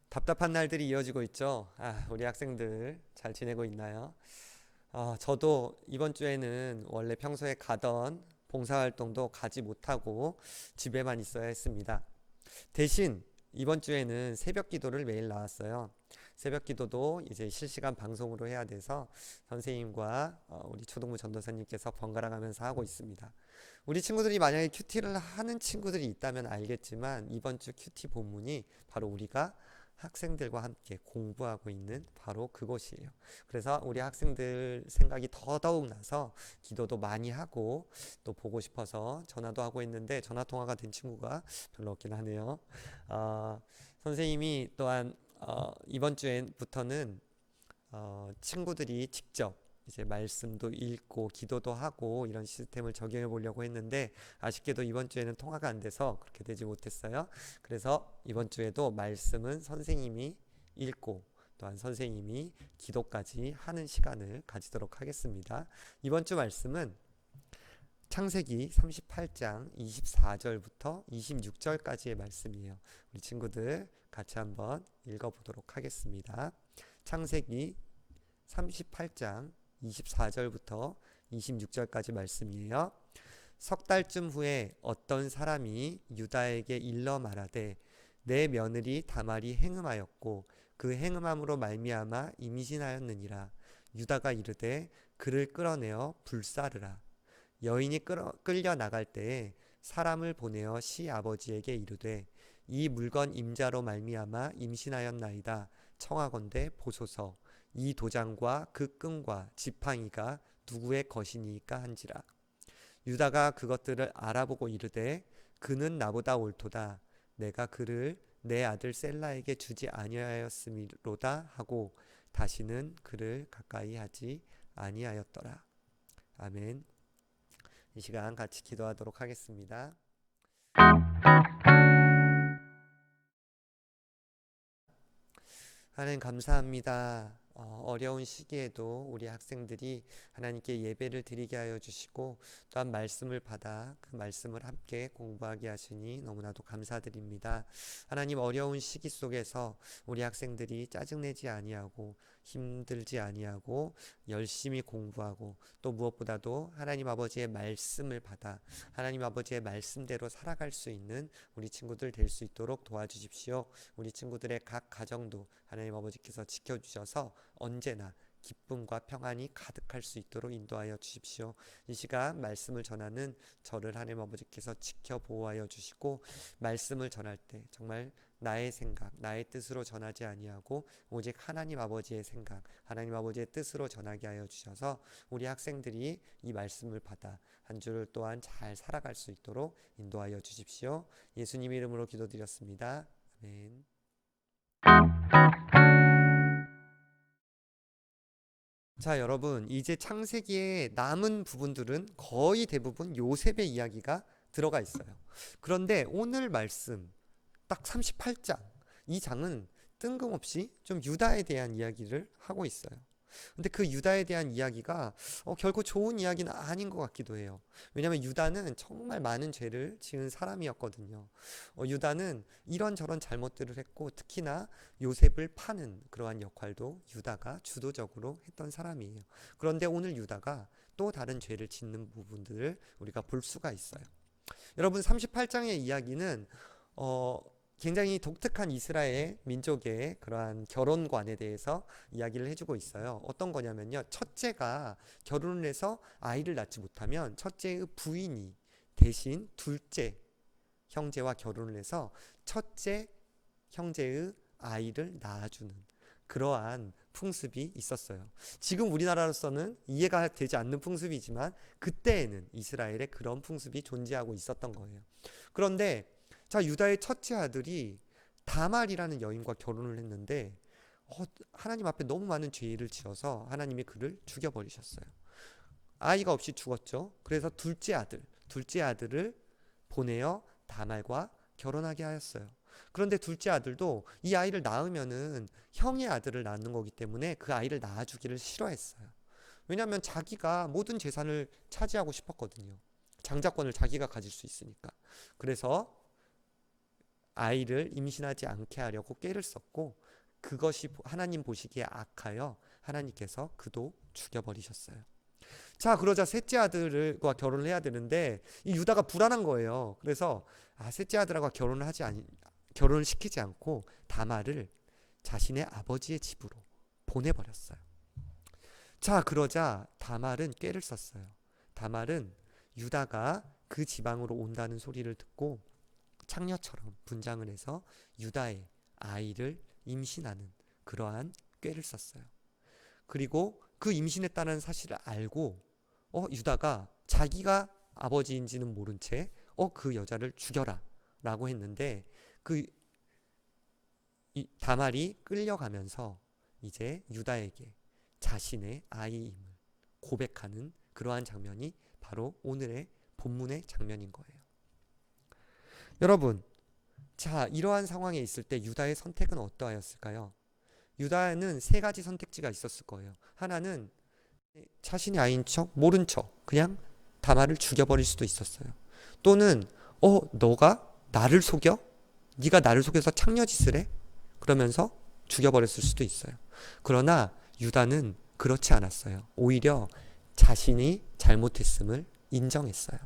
답답한 날들이 이어지고 있죠. 우리 학생들 잘 지내고 있나요? 저도 이번 주에는 원래 평소에 가던 봉사활동도 가지 못하고 집에만 있어야 했습니다. 대신 이번 주에는 새벽 기도를 매일 나왔어요. 새벽 기도도 이제 실시간 방송으로 해야 돼서 선생님과 우리 초등부 전도사님께서 번갈아 가면서 하고 있습니다. 우리 친구들이 만약에 큐티를 하는 친구들이 있다면 알겠지만 이번 주 큐티 본문이 바로 우리가 학생들과 함께 공부하고 있는 바로 그곳이에요. 그래서 우리 학생들 생각이 더더욱 나서 기도도 많이 하고 또 보고 싶어서 전화도 하고 있는데 전화 통화가 된 친구가 별로 없긴 하네요. 어, 선생님이 또한 이번 주부터는 친구들이 직접 이제 말씀도 읽고 기도도 하고 이런 시스템을 적용해 보려고 했는데 아쉽게도 이번 주에는 통화가 안 돼서 그렇게 되지 못했어요. 그래서 이번 주에도 말씀은 선생님이 읽고 또한 선생님이 기도까지 하는 시간을 가지도록 하겠습니다. 이번 주 말씀은 창세기 38장 24절부터 26절까지의 말씀이에요. 우리 친구들 같이 한번 읽어보도록 하겠습니다. 창세기 38장 24절부터 26절까지 말씀이에요. 석 달쯤 후에 어떤 사람이 유다에게 일러 말하되 내 며느리 다말이 행음하였고 그 행음함으로 말미암아 임신하였느니라. 유다가 이르되 그를 끌어내어 불사르라. 여인이 끌려 나갈 때에 사람을 보내어 시아버지에게 이르되 이 물건 임자로 말미암아 임신하였나이다. 청하건대 보소서. 이 도장과 그 끈과 지팡이가 누구의 것이니까 한지라. 유다가 그것들을 알아보고 이르되 그는 나보다 옳도다. 내가 그를 내 아들 셀라에게 주지 아니하였음이로다 하고 다시는 그를 가까이 하지 아니하였더라. 아멘. 이 시간 같이 기도하도록 하겠습니다. 하나님 감사합니다. 어려운 시기에도 우리 학생들이 하나님께 예배를 드리게 하여 주시고 또한 말씀을 받아 그 말씀을 함께 공부하게 하시니 너무나도 감사드립니다. 하나님 어려운 시기 속에서 우리 학생들이 짜증내지 아니하고 힘들지 아니하고 열심히 공부하고 또 무엇보다도 하나님 아버지의 말씀을 받아 하나님 아버지의 말씀대로 살아갈 수 있는 우리 친구들 될 수 있도록 도와주십시오. 우리 친구들의 각 가정도 하나님 아버지께서 지켜주셔서 언제나 기쁨과 평안이 가득할 수 있도록 인도하여 주십시오. 이 시간 말씀을 전하는 저를 하나님 아버지께서 지켜 보호하여 주시고 말씀을 전할 때 정말 나의 생각, 나의 뜻으로 전하지 아니하고 오직 하나님 아버지의 생각, 하나님 아버지의 뜻으로 전하게 하여 주셔서 우리 학생들이 이 말씀을 받아 한 주를 또한 잘 살아갈 수 있도록 인도하여 주십시오. 예수님 이름으로 기도드렸습니다. 아멘. 자, 여러분, 이제 창세기의 남은 부분들은 거의 대부분 요셉의 이야기가 들어가 있어요. 그런데 오늘 말씀 딱 38장, 이 장은 뜬금없이 좀 유다에 대한 이야기를 하고 있어요. 근데 그 유다에 대한 이야기가 결코 좋은 이야기는 아닌 것 같기도 해요. 왜냐하면 유다는 정말 많은 죄를 지은 사람이었거든요. 유다는 이런저런 잘못들을 했고 특히나 요셉을 파는 그러한 역할도 유다가 주도적으로 했던 사람이에요. 그런데 오늘 유다가 또 다른 죄를 짓는 부분들을 우리가 볼 수가 있어요. 여러분 38장의 이야기는 굉장히 독특한 이스라엘 민족의 그러한 결혼관에 대해서 이야기를 해주고 있어요. 어떤 거냐면요. 첫째가 결혼을 해서 아이를 낳지 못하면 첫째의 부인이 대신 둘째 형제와 결혼을 해서 첫째 형제의 아이를 낳아주는 그러한 풍습이 있었어요. 지금 우리나라로서는 이해가 되지 않는 풍습이지만 그때에는 이스라엘에 그런 풍습이 존재하고 있었던 거예요. 그런데 자, 유다의 첫째 아들이 다말이라는 여인과 결혼을 했는데 하나님 앞에 너무 많은 죄를 지어서 하나님이 그를 죽여버리셨어요. 아이가 없이 죽었죠. 그래서 둘째 아들을 보내어 다말과 결혼하게 하였어요. 그런데 둘째 아들도 이 아이를 낳으면은 형의 아들을 낳는 거기 때문에 그 아이를 낳아주기를 싫어했어요. 왜냐하면 자기가 모든 재산을 차지하고 싶었거든요. 장자권을 자기가 가질 수 있으니까. 그래서 아이를 임신하지 않게 하려고 꾀를 썼고, 그것이 하나님 보시기에 악하여 하나님께서 그도 죽여버리셨어요. 자, 그러자 셋째 아들과 결혼을 해야 되는데 이 유다가 불안한 거예요. 그래서 셋째 아들과 결혼을 시키지 않고 다말을 자신의 아버지의 집으로 보내버렸어요. 자, 그러자 다말은 꾀를 썼어요. 다말은 유다가 그 지방으로 온다는 소리를 듣고 창녀처럼 분장을 해서 유다의 아이를 임신하는 그러한 꾀를 썼어요. 그리고 그 임신했다는 사실을 알고 유다가 자기가 아버지인지는 모른 채 그 여자를 죽여라 라고 했는데, 다말이 끌려가면서 이제 유다에게 자신의 아이임을 고백하는 그러한 장면이 바로 오늘의 본문의 장면인 거예요. 여러분, 자, 이러한 상황에 있을 때 유다의 선택은 어떠하였을까요? 유다는 세 가지 선택지가 있었을 거예요. 하나는 자신이 아이인 척, 모른 척 그냥 다말을 죽여버릴 수도 있었어요. 또는 너가 나를 속여? 네가 나를 속여서 창녀짓을 해? 그러면서 죽여버렸을 수도 있어요. 그러나 유다는 그렇지 않았어요. 오히려 자신이 잘못했음을 인정했어요.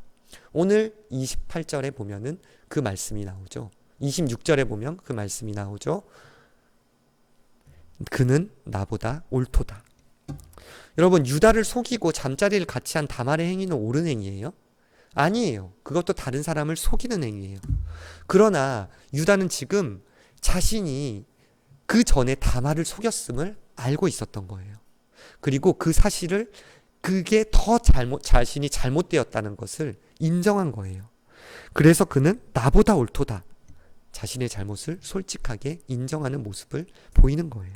오늘 28절에 보면은 그 말씀이 나오죠. 26절에 보면 그 말씀이 나오죠. 그는 나보다 옳도다. 여러분, 유다를 속이고 잠자리를 같이 한 다말의 행위는 옳은 행위예요? 아니에요. 그것도 다른 사람을 속이는 행위예요. 그러나 유다는 지금 자신이 그 전에 다말을 속였음을 알고 있었던 거예요. 그리고 그 사실을, 그게 더 자신이 잘못되었다는 것을 인정한 거예요. 그래서 그는 나보다 옳도다. 자신의 잘못을 솔직하게 인정하는 모습을 보이는 거예요.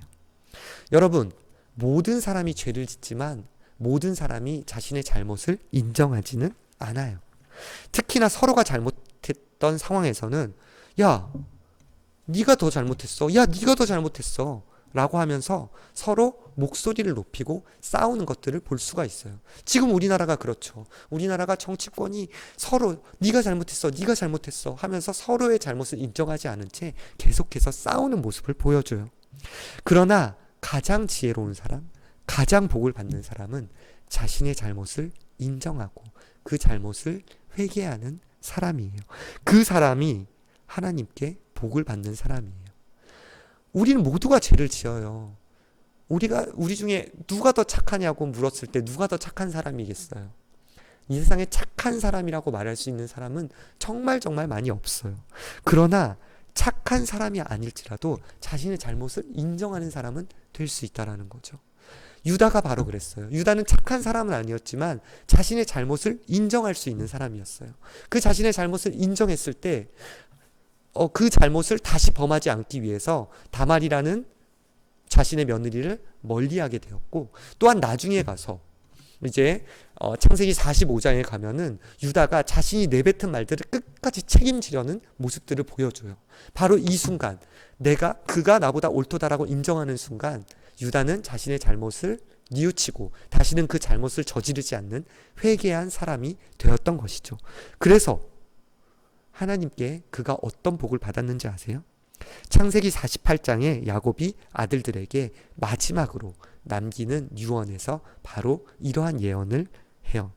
여러분, 모든 사람이 죄를 짓지만 모든 사람이 자신의 잘못을 인정하지는 않아요. 특히나 서로가 잘못했던 상황에서는 야, 네가 더 잘못했어. 야, 네가 더 잘못했어. 라고 하면서 서로 목소리를 높이고 싸우는 것들을 볼 수가 있어요. 지금 우리나라가 그렇죠. 우리나라가 정치권이 서로 네가 잘못했어, 네가 잘못했어 하면서 서로의 잘못을 인정하지 않은 채 계속해서 싸우는 모습을 보여줘요. 그러나 가장 지혜로운 사람, 가장 복을 받는 사람은 자신의 잘못을 인정하고 그 잘못을 회개하는 사람이에요. 그 사람이 하나님께 복을 받는 사람이에요. 우리는 모두가 죄를 지어요. 우리 중에 누가 더 착하냐고 물었을 때 누가 더 착한 사람이겠어요? 이 세상에 착한 사람이라고 말할 수 있는 사람은 정말 정말 많이 없어요. 그러나 착한 사람이 아닐지라도 자신의 잘못을 인정하는 사람은 될 수 있다라는 거죠. 유다가 바로 그랬어요. 유다는 착한 사람은 아니었지만 자신의 잘못을 인정할 수 있는 사람이었어요. 그 자신의 잘못을 인정했을 때 그 잘못을 다시 범하지 않기 위해서 다말이라는 자신의 며느리를 멀리하게 되었고, 또한 나중에 가서 이제 창세기 45장에 가면은 유다가 자신이 내뱉은 말들을 끝까지 책임지려는 모습들을 보여줘요. 바로 이 순간, 그가 나보다 옳도다라고 인정하는 순간 유다는 자신의 잘못을 뉘우치고 다시는 그 잘못을 저지르지 않는 회개한 사람이 되었던 것이죠. 그래서 하나님께 그가 어떤 복을 받았는지 아세요? 창세기 48장에 야곱이 아들들에게 마지막으로 남기는 유언에서 바로 이러한 예언을 해요.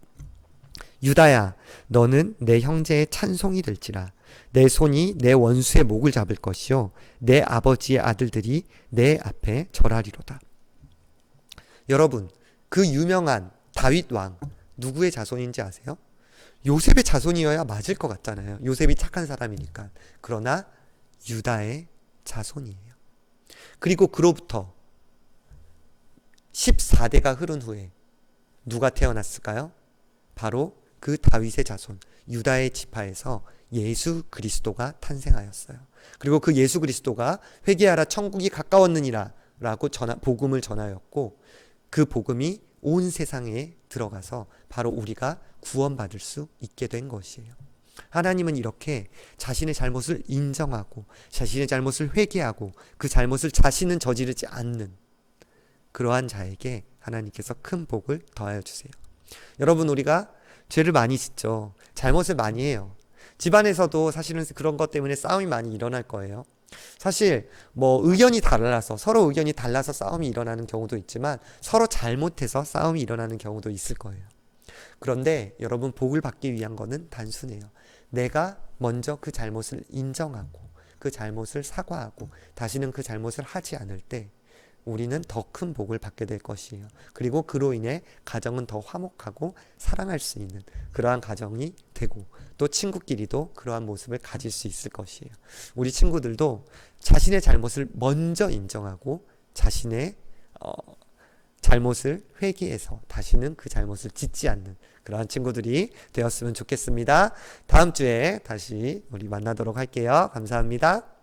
유다야, 너는 내 형제의 찬송이 될지라. 내 손이 내 원수의 목을 잡을 것이요 내 아버지의 아들들이 내 앞에 절하리로다. 여러분, 그 유명한 다윗 왕 누구의 자손인지 아세요? 요셉의 자손이어야 맞을 것 같잖아요. 요셉이 착한 사람이니까. 그러나 유다의 자손이에요. 그리고 그로부터 14대가 흐른 후에 누가 태어났을까요? 바로 그 다윗의 자손 유다의 지파에서 예수 그리스도가 탄생하였어요. 그리고 그 예수 그리스도가 회개하라 천국이 가까웠느니라 라고 복음을 전하였고, 그 복음이 온 세상에 들어가서 바로 우리가 구원받을 수 있게 된 것이에요. 하나님은 이렇게 자신의 잘못을 인정하고 자신의 잘못을 회개하고 그 잘못을 자신은 저지르지 않는 그러한 자에게 하나님께서 큰 복을 더하여 주세요. 여러분, 우리가 죄를 많이 짓죠. 잘못을 많이 해요. 집안에서도 사실은 그런 것 때문에 싸움이 많이 일어날 거예요. 사실 의견이 달라서, 서로 의견이 달라서 싸움이 일어나는 경우도 있지만 서로 잘못해서 싸움이 일어나는 경우도 있을 거예요. 그런데 여러분, 복을 받기 위한 거는 단순해요. 내가 먼저 그 잘못을 인정하고 그 잘못을 사과하고 다시는 그 잘못을 하지 않을 때 우리는 더 큰 복을 받게 될 것이에요. 그리고 그로 인해 가정은 더 화목하고 사랑할 수 있는 그러한 가정이 되고, 또 친구끼리도 그러한 모습을 가질 수 있을 것이에요. 우리 친구들도 자신의 잘못을 먼저 인정하고 자신의 잘못을 회개해서 다시는 그 잘못을 짓지 않는 그러한 친구들이 되었으면 좋겠습니다. 다음 주에 다시 우리 만나도록 할게요. 감사합니다.